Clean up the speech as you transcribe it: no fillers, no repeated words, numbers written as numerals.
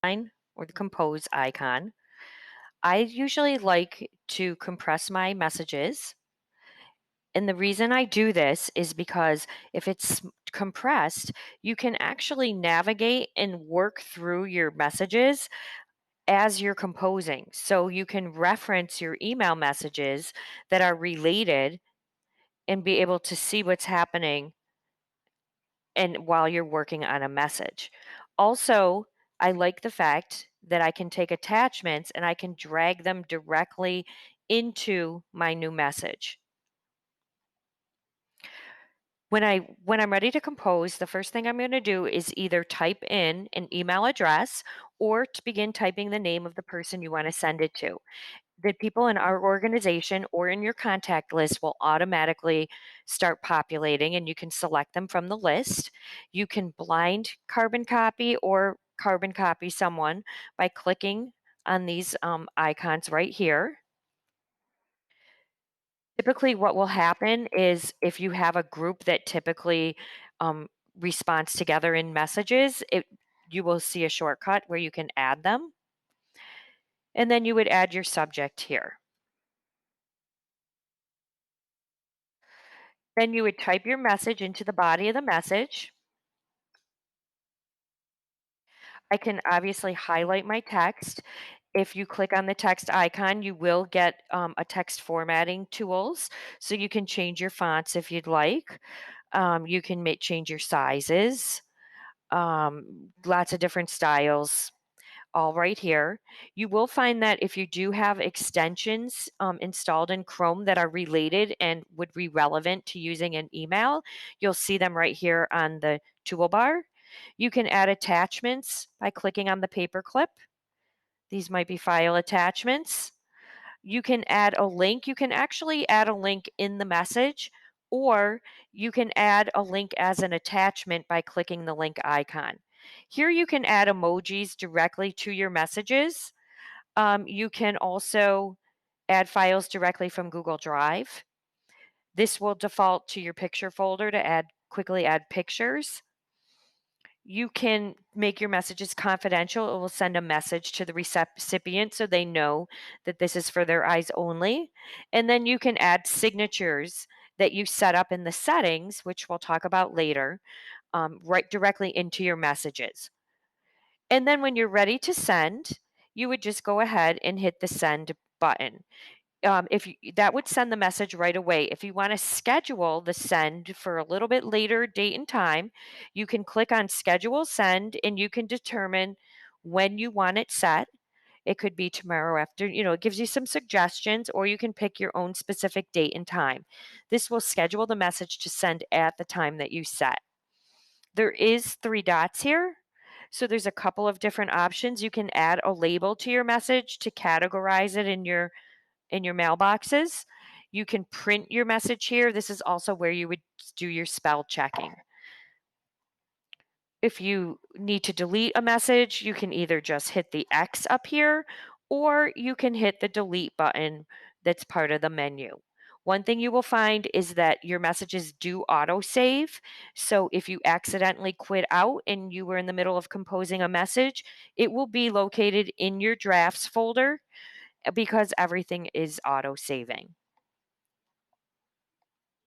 icon or the compose icon. I usually like to compress my messages. And the reason I do this is because if it's compressed, you can actually navigate and work through your messages as you're composing. So you can reference your email messages that are related and be able to see what's happening and while you're working on a message. Also, I like the fact that I can take attachments and I can drag them directly into my new message. When I'm ready to compose, the first thing I'm going to do is either type in an email address or to begin typing the name of the person you want to send it to. The people in our organization or in your contact list will automatically start populating, and you can select them from the list. You can blind carbon copy or carbon copy someone by clicking on these icons right here. Typically, what will happen is if you have a group that typically um, responds together in messages, you will see a shortcut where you can add them, and then you would add your subject here. Then you would type your message into the body of the message. I can obviously highlight my text. If you click on the text icon, you will get a text formatting tools. So you can change your fonts if you'd like. You can change your sizes, lots of different styles, all right here. You will find that if you do have extensions installed in Chrome that are related and would be relevant to using an email, you'll see them right here on the toolbar. You can add attachments by clicking on the paperclip. These might be file attachments. You can add a link. You can actually add a link in the message, or you can add a link as an attachment by clicking the link icon. Here you can add emojis directly to your messages. You can also add files directly from Google Drive. This will default to your picture folder to quickly add pictures. You can make your messages confidential. It will send a message to the recipient so they know that this is for their eyes only. And then you can add signatures that you set up in the settings, which we'll talk about later, right directly into your messages. And then when you're ready to send, you would just go ahead and hit the send button. That would send the message right away. If you want to schedule the send for a little bit later date and time, you can click on schedule send and you can determine when you want it set. It could be tomorrow after, it gives you some suggestions, or you can pick your own specific date and time. This will schedule the message to send at the time that you set. There is 3 dots here. So there's a couple of different options. You can add a label to your message to categorize it in your mailboxes. You can print your message here. This is also where you would do your spell checking. If you need to delete a message, you can either just hit the X up here, or you can hit the delete button that's part of the menu. One thing you will find is that your messages do autosave. So if you accidentally quit out and you were in the middle of composing a message, it will be located in your drafts folder because everything is auto saving.